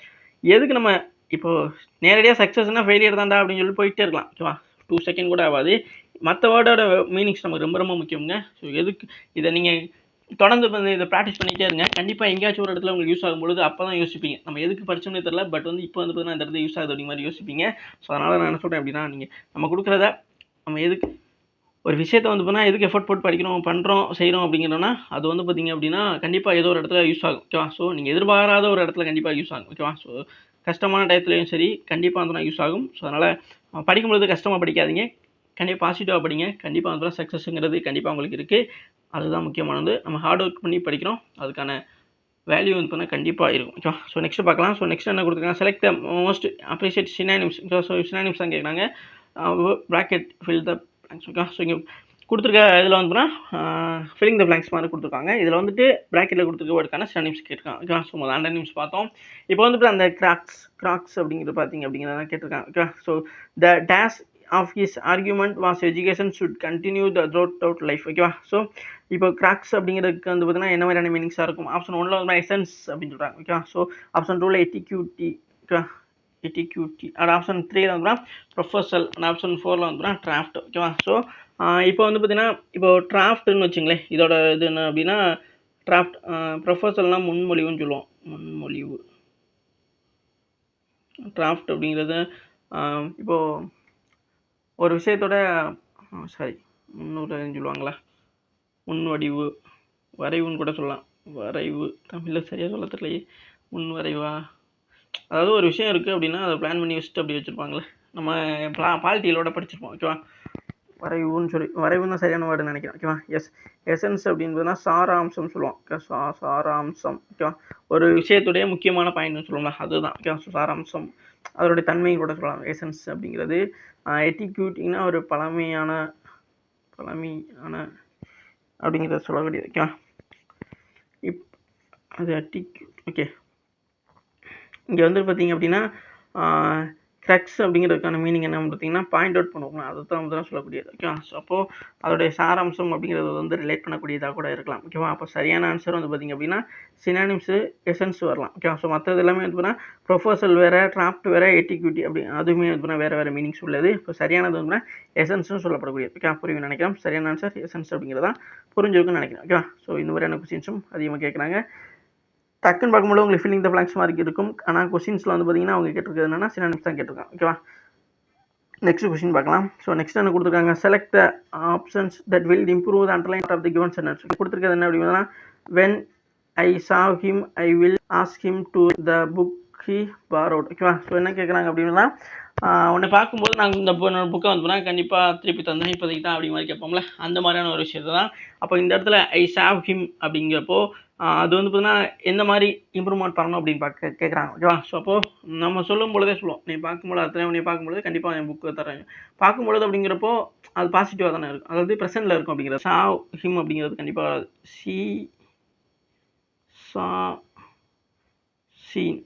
எதுக்கு நம்ம இப்போது நேரடியாக சக்ஸஸ்னா ஃபெயிலியர் தான்டா அப்படின்னு சொல்லி போயிட்டே இருக்கலாம். ஓகேவா. 2 செகண்ட் கூட ஆகாது. மற்ற வேர்டோட மீனிங்ஸ் நமக்கு ரொம்ப ரொம்ப முக்கியங்க. ஸோ எதுக்கு இதை நீங்கள் தொடர்ந்து வந்து இதை ப்ராக்டிஸ் பண்ணிகிட்டே இருங்க. கண்டிப்பாக எங்கேயாச்சும் ஒரு இடத்துல உங்களுக்கு யூஸ் ஆகும்பொழுது அப்போ தான் யோசிப்பீங்க, நம்ம எதுக்கு படிச்சோம்னே தெரியல, பட் வந்து இப்போ வந்து பார்த்தீங்கன்னா இந்த இடத்துல யூஸ் ஆகுது அப்படிங்கிற மாதிரி யோசிப்பீங்க. ஸோ அதனால் நான் என்ன சொல்கிறேன் அப்படின்னா நீங்கள் நம்ம கொடுக்குறத நம்ம எதுக்கு ஒரு விஷயத்தை வந்து பார்த்தீங்கன்னா எதுக்கு எஃபர்ட் போட்டு படிக்கிறோம், பண்ணுறோம், செய்கிறோம் அப்படிங்கிறோன்னா அது வந்து பார்த்திங்க அப்படின்னா கண்டிப்பாக ஏதோ ஒரு இடத்துல யூஸ் ஆகும். ஓகேவா. ஸோ நீங்கள் எதிர்பாராத ஒரு இடத்துல கண்டிப்பாக யூஸ் ஆகும். ஓகேவா. ஸோ கஷ்டமான டயத்துலையும் சரி கண்டிப்பாக வந்து யூஸ் ஆகும். ஸோ அதனால் படிக்கும்பொழுது கஷ்டமாக படிக்காதீங்க, கண்டிப்பாக பாசிட்டிவாக படிங்க. கண்டிப்பாக வந்து சக்ஸஸ்ங்கிறது கண்டிப்பாக உங்களுக்கு இருக்குது. அதுதான் முக்கியமானது. நம்ம ஹார்ட் ஒர்க் பண்ணி படிக்கிறோம், அதுக்கான வேல்யூ வந்து பார்த்தீங்கன்னா கண்டிப்பாக இருக்கும். ஓகேவா. ஸோ நெக்ஸ்ட் பார்க்கலாம். ஸோ நெக்ஸ்ட் என்ன கொடுத்துருக்காங்க, select the most appropriate synonyms. So synonyms தான் கேட்குறாங்க. Bracket fill the blanks. Okay. So இங்கே கொடுத்துருக்க இதில் வந்து ஃபில்லிங் த பிளாங்க்ஸ் மாதிரி கொடுத்துருக்காங்க. இதில் வந்துட்டு ப்ராக்கெட்டில் கொடுத்துருக்க வேர்டுக்கான சினானிம்ஸ் கேட்டிருக்காங்க. ஓகே. ஸோ முதல் ஆண்டனிம்ஸ் பார்த்தோம். இப்போ வந்துட்டு அந்த கிராக்ஸ் அப்படிங்கிறது பார்த்தீங்க அப்படிங்கிறத கேட்டிருக்காங்க. Okay. So the dash of his argument was education should continue the throughout life. ஓகேவா. ஸோ இப்போ கிராக்ஸ் அப்படிங்கிறதுக்கு வந்து பார்த்தீங்கன்னா என்ன மாதிரியான மீனிங்ஸாக இருக்கும். ஆப்ஷன் 1ல் வந்து எசன்ஸ் அப்படின்னு சொல்கிறாங்க. ஓகேவா. ஸோ ஆப்ஷன் 2ல் எட்டிக்யூட்டி. ஓகேவா. எட்டிக்யூட்டி. அது ஆப்ஷன் 3ல் வந்து ப்ரொஃபஸல். அண்ட் ஆப்ஷன் 4ல் வந்து டிராஃப்ட். ஓகேவா. ஸோ இப்போ வந்து பார்த்தீங்கன்னா இப்போ டிராஃப்ட்னு வச்சுங்களேன், இதோட இது என்ன அப்படின்னா டிராஃப்ட். ப்ரொஃபஸல்னால் முன்மொழிவுன்னு சொல்லுவோம். முன்மொழிவு. டிராஃப்ட் அப்படிங்கிறது இப்போது ஒரு விஷயத்தோட முன்னுரைன்னு சொல்லுவாங்களா, முன்வடிவு, வரைவுன்னு கூட சொல்லலாம். வரைவு தமிழில் சரியாக சொல்ல தெரியலையே. முன்வரைவா, அதாவது ஒரு விஷயம் இருக்குது அப்படின்னா அதை பிளான் பண்ணி வச்சுட்டு அப்படி வச்சுருப்பாங்களே, நம்ம பாலிட்டியிலோட படிச்சிருப்போம். ஓகேவா. வரைவுன்னு சொல்லி வரைவுன்னு தான் சரியான வேர்டுன்னு நினைக்கிறேன். ஓகேவா. எசன்ஸ் அப்படின்றதுனா சாராம்சம் சொல்லுவோம். சாராம்சம். ஓகேவா. ஒரு விஷயத்துடைய முக்கியமான பாயிண்ட்னு சொல்லுவோம்ல அதுதான். ஓகேவா. சாராம்சம் அதோடைய தன்மையை கூட சொல்லலாம் எசன்ஸ் அப்படிங்கிறது. எட்டிக்யூட்டிங்கன்னா ஒரு பழமையான அப்படிங்கிறத சொல்லக்கூடியது. ஓகேவா. அது எட்டிக்யூட். ஓகே. இங்கே வந்து பார்த்தீங்க அப்படின்னா கிரக்ஸ் அப்படிங்கிறதுக்கான மீனிங் என்ன பார்த்தீங்கன்னா பாயிண்ட் அவுட் பண்ணுவோம், அதை தான் வந்து சொல்லக்கூடியது. ஓகேவா. ஸோ அப்போது அதோடைய சாராம்சம் அப்படிங்கிறது வந்து ரிலேட் பண்ணக்கூடியதாக கூட இருக்கலாம். ஓகேவா. அப்போ சரியான ஆன்சர் வந்து பார்த்திங்க அப்படின்னா சினானிம்ஸு எசன்ஸ் வரலாம். ஓகேவா. ஸோ மற்றது எல்லாமே வந்து பார்த்தீங்கன்னா ப்ரொஃபஸல் வேறு, டிராஃப்ட் வேறு, எட்டிக்யூட்டி அப்படி அதுவுமே வந்து வேறு மீனிங்ஸ் உள்ளது. இப்போ சரியானது வந்து எசன்ஸ்னு சொல்லப்படக்கூடியது. ஓகே. புரியும் நினைக்கிறேன். சரியான ஆன்சர் எசன்ஸ் அப்படிங்கிறதான் புரிஞ்சிருக்குன்னு நினைக்கிறேன். ஓகேவா. ஸோ இந்த மாதிரியான கொஸ்டின்ஸும் அதிகமாக கேட்குறாங்க. டக்குன்னு பார்க்கும்போது உங்களுக்கு ஃபில்லிங் த பிளாங்க்ஸ் மாதிரி இருக்கும். ஆனால் கொஸ்டின்ஸில் வந்து பார்த்தீங்கன்னா அவங்க கேட்டிருக்கிறது என்னன்னா சினானிம்ஸ் தான் கேட்டிருக்காங்க. ஓகேவா. நெக்ஸ்ட் கொஸ்டின் பார்க்கலாம். ஸோ நெக்ஸ்ட் என்ன கொடுத்துருக்காங்க, select the options that will improve the underline of the given sentence. கொடுத்துருக்கிறது என்ன அப்படின்னா, when I saw him I will ask him to the book he borrowed. ஓகேவா. ஸோ என்ன கேட்குறாங்க அப்படின்னா, உன்னை பார்க்கும்போது நாங்கள் இந்த புக்கை வந்து கண்டிப்பாக திருப்பி தந்தேன், இப்போதைக்கு தான் அப்படி மாதிரி கேட்போம்ல, அந்த மாதிரியான ஒரு விஷயத்தை தான். அப்போ இந்த இடத்துல ஐ saw him அப்படிங்கிறப்போ அது வந்து பார்த்தீங்கன்னா எந்த மாதிரி இம்ப்ரூவ்மெண்ட் பண்ணணும் அப்படின்னு கேட்குறாங்க. ஓகேவா. ஸோ அப்போது நம்ம சொல்லும் பொழுதே சொல்லுவோம், நீ பார்க்கும்போது அத்தனை நீ பார்க்கும்பொழுது கண்டிப்பாக என் புக்கு தரேன். பார்க்கும்பொழுது அப்படிங்கிறப்போ அது பாசிட்டிவாக தானே இருக்கும், அதாவது ப்ரெசென்ட்டில் இருக்கும். அப்படிங்கிறது saw him அப்படிங்கிறது கண்டிப்பாக வராது. saw seen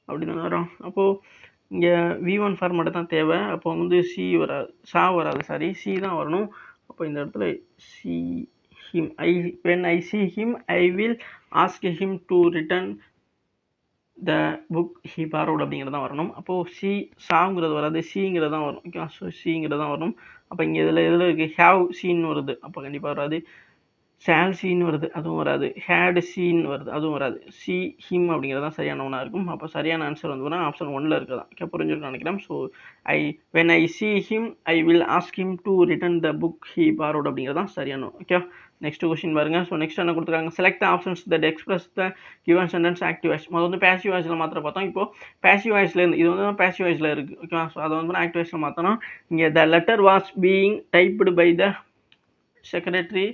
அப்படின்னு வரும். அப்போது இங்கே V1 ஃபார்மேட்டு தான் தேவை. அப்போ வந்து சி வராது, சா வராது, சாரி சி தான் வரணும். அப்போ இந்த இடத்துல C him. When I see him, I will ask him to return the book he borrowed அப்படிங்கிறது தான் வரணும். அப்போது சாங்கிறது வராது, சீங்கிறது தான் வரும். ஓகே, ஸோ சீங்கிறது தான் வரும். அப்போ இங்கே இதில் இருக்குது ஹேவ் சீன் வருது, அப்போ கண்டிப்பாக வராது. ஷால் சீன் வருது, அதுவும் வராது. ஹேட் சீன் வருது, அதுவும் வராது. சி ஹிம் அப்படிங்கிறது தான் சரியான ஒன்றா இருக்கும். அப்போ சரியான ஆன்சர் வந்து ஆப்ஷன் 1ல் இருக்குதான். ஓகே, புரிஞ்சுருக்கேன் நினைக்கிறேன். So when I see him, I will ask him to return the book he borrowed அப்படிங்கிறது தான் சரியான. ஓகே, நெக்ஸ்ட் கொஸ்டின் பாருங்க. ஸோ நெக்ஸ்ட் என்ன கொடுத்துருக்காங்க, select the options that express the given sentence active voice. முதல்ல வந்து passive வாய்ஸில் மாத்திரம் பார்த்தோம். இப்போ பேசிவ் வாய்ஸ்லேருந்து இது வந்து பேசிவ் வாய்ஸில் இருக்குது. ஓகேவா, ஸோ அதை வந்து ஆக்டிவ் வாய்ஸில் மாற்றணும். இங்கே the letter was being typed by the secretary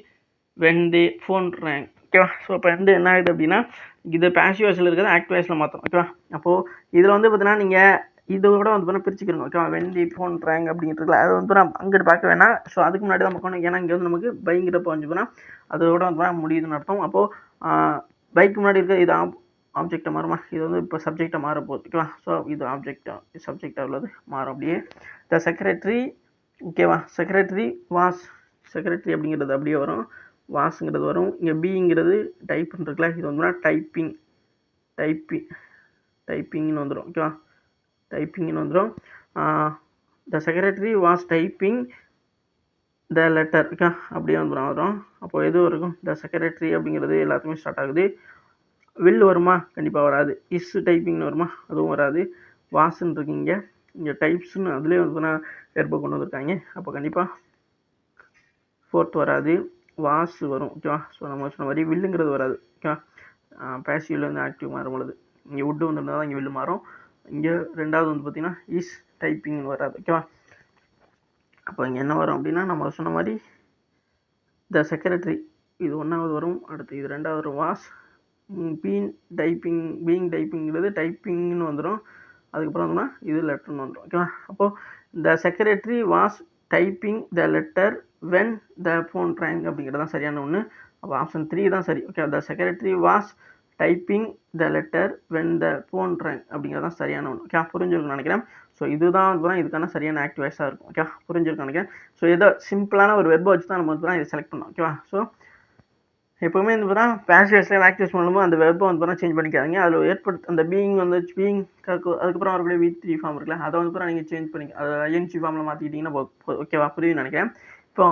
when they phone rang. ஓகேவா, ஸோ இப்போ வந்து என்ன ஆகுது அப்படின்னா, இது பேசிவ் வாய்ஸில் இருக்கிறது ஆக்டிவ் வாய்ஸில் மாற்றணும். ஓகேவா, அப்போது இதில் வந்து பார்த்தீங்கன்னா நீங்கள் இதோட வந்து பார்த்தீங்கன்னா பிரிச்சுக்கணும். ஓகேவா, when they phone rang அப்படிங்கிறதுல அது வந்து நம்ம அங்கிட்டு பார்க்க வேணாம். ஸோ அதுக்கு முன்னாடி தான் பார்க்கணும். ஏன்னா இங்கே வந்து நமக்கு பைங்கிறப்ப வந்து போனால் அதோட வந்து முடியுதுன்னு அர்த்தம். அப்போது பைக்கு முன்னாடி இருக்க இது ஆப்ஜெக்டாக மாறுமா, இது வந்து இப்போ சப்ஜெக்டாக மாற போகுது. ஓகேவா, ஸோ இது ஆப்ஜெக்டாக சப்ஜெக்டாக உள்ளது மாறும் அப்படியே. த செக்ரட்டரி. ஓகேவா, செக்ரட்டரி வாஸ், செக்ரட்டரி அப்படிங்கிறது அப்படியே வரும், வாஸுங்கிறது வரும். இங்கே பிங்கிறது டைப்புன்னு இருக்குல்ல, இது வந்து டைப்பிங்னு வந்துடும். ஓகேவா, டைப்பிங்னு வந்துடும். த secretary was typing the letter. Okay, அப்படியே வரும். அப்போது எது இருக்கும், த செக்ரட்டரி அப்படிங்கிறது எல்லாத்துக்குமே ஸ்டார்ட் ஆகுது. வில் வருமா, கண்டிப்பாக வராது. இஸ் டைப்பிங்னு வருமா, அதுவும் வராது. வாஸ்ன்னு இருக்குங்க, இங்கே டைப்ஸ்ன்னு அதுலேயே வந்து வெர்பை கொண்டு வந்திருக்காங்க. அப்போ கண்டிப்பாக 4th வராது, வாஸ் வரும். ஓகேவா, ஸோ நம்ம சொன்ன மாதிரி வில்லுங்கிறது வராது. ஓகேவா, பேசிவ்லேருந்து ஆக்டிவ் மாறும் பொழுது இங்கே உட்டு வந்துருந்தால் தான் இங்கே வில்லு மாறும். இங்கே ரெண்டாவது வந்து பார்த்திங்கன்னா இஸ் டைப்பிங்னு வராது. ஓகேவா, அப்போ இங்கே என்ன வரும் அப்படின்னா, நம்ம சொன்ன மாதிரி த செக்ரட்டரி இது 1வது வரும், அடுத்து இது 2வது வரும். வாஸ் பீயிங் டைப்பிங்கிறது டைப்பிங்னு வந்துடும். அதுக்கப்புறம் வந்தோம்னா இது லெட்டர்னு வந்துடும். ஓகேவா, அப்போது the secretary was typing the letter when the phone rang அப்படிங்கிறது தான் சரியான ஒன்று. அப்போ ஆப்ஷன் 3 தான் சரி. Okay, the secretary was typing the letter when the phone rang அப்படிங்கிறது தான் சரியான ஒன்று. ஓகே, புரிஞ்சிருக்குன்னு நினைக்கிறேன். ஸோ இதுதான் இதுக்கான சரியான ஆக்டிவ் வாய்ஸாக இருக்கும். ஓகே, புரிஞ்சிருக்குன்னு நினைக்கிறேன். ஸோ ஏதோ சிம்பிளான ஒரு வெர்பை வச்சு தான் நம்ம வந்து இதை செலக்ட் பண்ணோம். ஓகேவா, ஸோ எப்போவுமே வந்து பார்த்தா பேசிவ் வாய்ஸில் ஆக்டிவ் வாய்ஸ் பண்ணும்போது அந்த வெர்பை வந்து பார்த்தா சேஞ்ச் பண்ணிக்காதீங்க. அதில் அந்த பீயிங் வந்து பீயிங் அதுக்கப்புறம் வரக்கூடிய V3 ஃபார்ம் இருக்குல்ல, அதை வந்து பார்த்தா நீங்கள் சேஞ்ச் பண்ணி அதை ING ஃபார்மில் மாற்றிக்கிட்டிங்கன்னா ஓகேவா, புரியுதுன்னு நினைக்கிறேன். இப்போ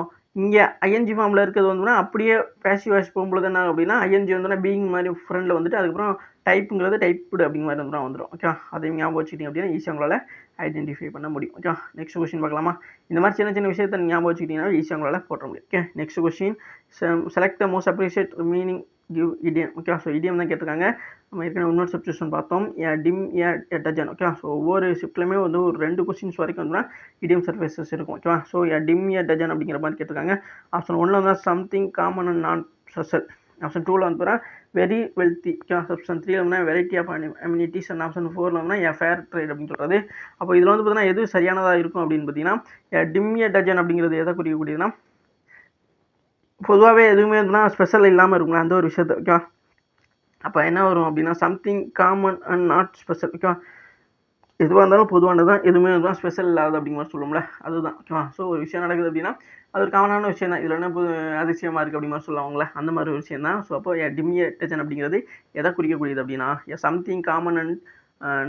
இங்கே ING ஃபார்மில் இருக்கிறது வந்து அப்படியே பேசிவ் வாய்ஸ் போகும்போது என்ன அப்படின்னா, ING வந்து பீயிங் மாதிரி ஃப்ரெண்டில் வந்துட்டு அதுக்கப்புறம் டைப்புங்கிறது டைப்டு அப்படிங்கிற மாதிரி வந்துடும். ஓகே, அதையும் ஞாபகம் வச்சுக்கிட்டீங்க அப்படின்னா ஈஸியாக உங்களால் ஐடென்டிஃபை பண்ண முடியும். ஓகே, நெக்ஸ்ட் கொஸ்டின் பார்க்கலாமா. இந்த மாதிரி சின்ன சின்ன விஷயத்தை ஞாபகம் வச்சுக்கிட்டீங்கன்னா ஈஸியாக உங்களால் போட முடியும். Okay, next question, select the most appreciate meaning give idiom. Okay, so idiom தான் கேட்டிருக்காங்க. நம்ம ஏற்கனவே இன்னொரு சப்ஸ்டியூஷன் பார்த்தோம், டிம் டஜன். ஓகே, ஸோ ஒவ்வொரு ஷிஃப்ட்லையுமே வந்து ஒரு 2 கொஸ்டின்ஸ் வரைக்கும் வந்து இடியம் சர்ஃபேசஸ் இருக்கும். ஓகேவா, ஸோ டிம் டஜன் அப்படிங்கிற மாதிரி கேட்டிருக்காங்க. ஆப்ஷன் 1ல் வந்து something common and non special. Option 2ல் வந்து வெரி வெல்த்தி. ஓகே, ஆப்ஷன் 3ல் வந்து variety of amenities and option 4ல் வந்து ஃபேர் ட்ரேட் அப்படின்னு சொல்கிறது. அப்போ இதில் வந்து பார்த்தீங்கன்னா எது சரியானதாக இருக்கும் அப்படின்னு பார்த்தீங்கன்னா, டிம் டஜன் அப்படிங்கிறது எதை குறிக்கக்கூடியதுன்னா, பொதுவாகவே எதுவுமே வந்து ஸ்பெஷல் இல்லாமல் இருக்குங்களா அந்த ஒரு விஷயத்தை. ஓகே, அப்போ என்ன வரும் அப்படின்னா something common and not special. ஓகேவா, எதுவாக இருந்தாலும் பொதுவானது தான், எதுவுமே தான் ஸ்பெஷல் இல்லாது அப்படிங்கிற மாதிரி சொல்லுவோம்ல, அதுதான். ஓகேவா, ஸோ ஒரு விஷயம் நடக்குது அப்படின்னா அது ஒரு காமனான விஷயம் தான், இதில் என்ன அதிசயமாக இருக்குது அப்படிங்கிற மாதிரி சொல்லுவாங்களே, அந்த மாதிரி ஒரு விஷயம் தான். ஸோ அப்போ டிமியேஷன் அப்படிங்கிறது எதை குறிக்கக்கூடியது அப்படின்னா something common and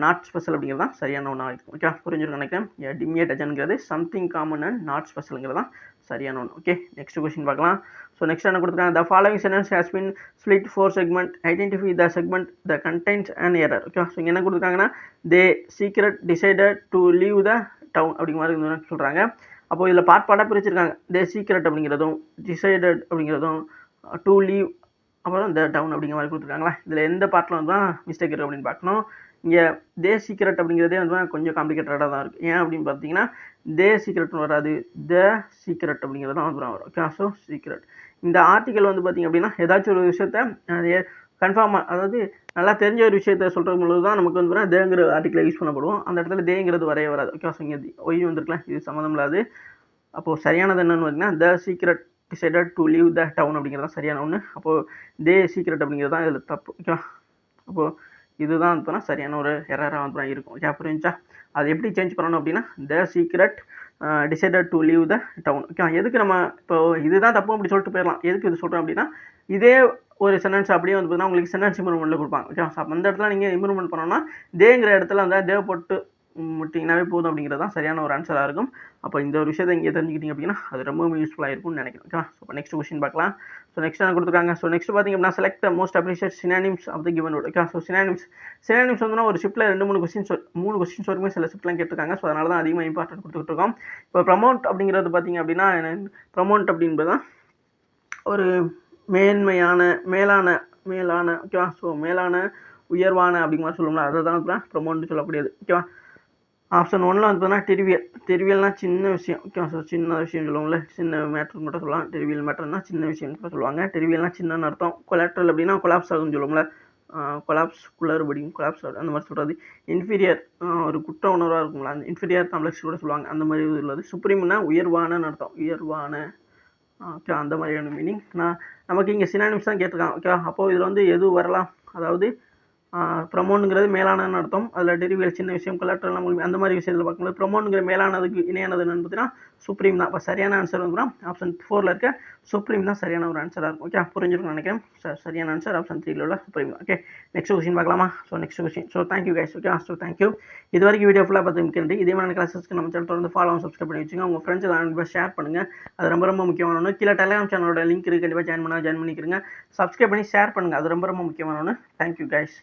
not special அப்படிங்கிறது தான் சரியான ஒன்றா இருக்கும். ஓகே, புரிஞ்சுருக்க நினைக்கிறேன். டிமியேஷன்ங்கிறது சம்திங் காமன் அண்ட் நாட் ஸ்பெஷலுங்கிறது தான் சரியான ஒன்று. ஓகே, நெக்ஸ்ட் கொஸ்டின் பார்க்கலாம். ஸோ நெக்ஸ்ட் என்ன கொடுத்துருக்காங்க, the following sentence has been split 4 segment, identify the segment the contents and error. Okay, so இங்கே என்ன கொடுத்துருக்காங்கன்னா, they secret decided to leave the town அப்படிங்கிற மாதிரி சொல்கிறாங்க. அப்போது இதில் பார்ட்டாக பிரிச்சிருக்காங்க. தே சீக்ரெட் அப்படிங்கிறதும் டிசைடட் அப்படிங்கிறதும் டு லீவ் அப்புறம் த டவுன் அப்படிங்கிற மாதிரி கொடுத்துருக்காங்களா. இதில் எந்த பார்ட்டில் வந்து தான் மிஸ்டேக் இருக்குது அப்படின்னு பார்க்கணும். இங்கே தே சீக்ரெட் அப்படிங்கிறதே வந்து கொஞ்சம் காம்ப்ளிகேட்டடாக தான் இருக்குது. ஏன் அப்படின்னு பார்த்தீங்கன்னா, தே சீக்ரெட்னு வராது, த சீக்ரெட் அப்படிங்கிறது தான் வந்து வரும். Okay, so secret. இந்த ஆர்டிக்கல் வந்து பார்த்திங்க அப்படின்னா ஏதாச்சும் ஒரு விஷயத்த கன்ஃபார்மாக, அதாவது நல்லா தெரிஞ்ச ஒரு விஷயத்த சொல்கிறது பொழுது தான் நமக்கு வந்து தேங்கிற ஆர்டிக்கலை யூஸ் பண்ணப்படுவோம். அந்த இடத்துல தேங்கிறது வரைய வராது. ஓகே, ஸோ இங்கே ஒய் வந்துருக்கலாம், இது சம்மந்தம் இல்லாது. அப்போது சரியானது என்னென்னு பார்த்தீங்கன்னா, the secret decided to leave the down அப்படிங்கிறது தான் சரியான ஒன்று. அப்போது தே சீக்ரெட் அப்படிங்கிறது தான் இதில் தப்பு. ஓகே, அப்போது இதுதான் வந்து சரியான ஒரு எரராக வந்து இருக்கும். ஓகே, புரிஞ்சா அது எப்படி சேஞ்ச் பண்ணணும் அப்படின்னா, the secret decided to leave the down. Okay, எதுக்கு நம்ம இப்போ இதுதான் தப்பு அப்படி சொல்லிட்டு போயிடலாம். எதுக்கு இது சொல்கிறோம் அப்படின்னா, இதே ஒரு சென்டென்ஸ் அப்படியே வந்து பார்த்தீங்கன்னா உங்களுக்கு சென்டென்ஸ் இம்ப்ரூவ்மெண்ட்டில் கொடுப்பாங்க. ஓகே, ஸோ அந்த இடத்துல நீங்கள் இம்ப்ரூவ்மெண்ட் பண்ணோன்னா தேங்கிற இடத்துல அந்த தேவை போட்டு விட்டிங்கனாவே போதும் அப்படிங்கிறது தான் சரியான ஒரு ஆன்சராக இருக்கும். அப்போ இந்த ஒரு விஷயத்தை இங்கே தெரிஞ்சுக்கிட்டீங்க அப்படின்னா அது ரொம்பவும் யூஸ்ஃபுல்லாக இருக்கும்னு நினைக்கிறேன். ஓகே, ஸோ நெக்ஸ்ட் கொஸ்டின் பார்க்கலாம். ஸோ நெக்ஸ்ட் என்ன கொடுத்துருக்காங்க. ஸோ நெக்ஸ்ட் பார்த்திங்க அப்படின்னா select most appropriate synonyms of the given word. Okay, so synonyms வந்து ஒரு ஷிஃப்ட்டில் 2-3 கொஸ்டின்ஸ் வரைக்கும் சில ஷிஃப்ட்லாம் கேட்டிருக்காங்க. ஸோ அதனால தான் அதிகமாக இம்பார்ட்டன்ட் கொடுத்துட்டு இருக்கோம். இப்போ ப்ரமோட் அப்படிங்கிறது பார்த்திங்க அப்படின்னா ப்ரமோட் அப்படின்றது தான் ஒரு மேலான ஓகேவா. ஸோ மேலான உயர்வான அப்படிங்கிற மாதிரி சொல்லுவோம்ல, அதை தான் ப்ரமோட்னு சொல்லக்கூடியது. ஓகேவா. ஆப்ஷன் 1ல் வந்து பார்த்தீங்கன்னா டெரிவியல்னால் சின்ன விஷயம். ஓகேவா. ஸோ சின்ன விஷயம் சொல்லுவோம்ல, சின்ன மேட்ரு மட்டும் சொல்லலாம். டெரிவியல் மேட்டர்னா சின்ன விஷயம் கூட சொல்லுவாங்க. டெரிவியல்னால் சின்னன்னு அர்த்தம். கொலாட்ரல் அப்படின்னா கொலாப்ஸ் ஆகுதுன்னு சொல்லுவோம்ல, கொலாப்ஸ் குளறுபடியும் கொலாப்ஸ் ஆகுது அந்த மாதிரி சொல்கிறது. இன்ஃபீரியர் ஒரு குற்ற உணர்வாக இருக்கும்ல, அந்த இன்ஃபீரியர் காம்ப்ளெக்ஸ் கூட சொல்லுவாங்க. அந்த மாதிரி உள்ளது. சுப்ரீம்னா உயர்வானன்னு அர்த்தம். உயர்வான. ஓகே, அந்த மாதிரியான மீனிங். நமக்கு இங்கே சினானிம்ஸ் தான் கேட்டிருக்காங்க. ஓகேவா. அப்போது இதில் வந்து எது வரலாம், அதாவது ப்ரமோனுங்கிறது மேலானன்னு அர்த்தம். அதில் டெரிவியல் சின்ன விஷயம், கொலாட்ரல் அந்த மாதிரி விஷயத்தில் பார்க்கும்போது ப்ரமோனுங்கிற மேலானதுக்கு இணையானது என்னன்னு பார்த்தீங்கன்னா சுப்ரீம் தான். இப்போ சரியான ஆன்சர் வந்து ஆப்ஷன் 4ல் இருக்க சுப்ரீம் தான் சரியான ஒரு ஆன்சராக இருக்கும். ஓகே, புரிஞ்சிருக்கும்னு நினைக்கிறேன். சரியான ஆன்சர் ஆப்ஷன் 3ல் உள்ள சுப்ரீம் தான். ஓகே, நெக்ஸ்ட் கொஸ்டின் பார்க்கலாமா. So next question. So thank you guys. Okay, so thank you. இது வரைக்கும் வீடியோ ஃபுல்லாக பார்த்து முக்கியம். இதே மாதிரி கிளாஸஸ்க்கு நம்ம சேனல் தொடர்ந்து ஃபாலோ சப்ஸ்கிரைப் பண்ணி வச்சுங்க. உங்கள் ஃப்ரெண்ட்ஸ் எல்லாம் ஷேர் பண்ணுங்கள். அது ரொம்ப முக்கியமான ஒன்று. கீழே டெலிகிராம் சேனலோட லிங்க் இருக்குது, கண்டிப்பாக ஜாயின் பண்ணிக்கிறங்க. சப்ஸ்கிரைப் பண்ணி ஷேர் பண்ணுங்கள். அது ரொம்ப முக்கியமான ஒன்று. Thank you guys.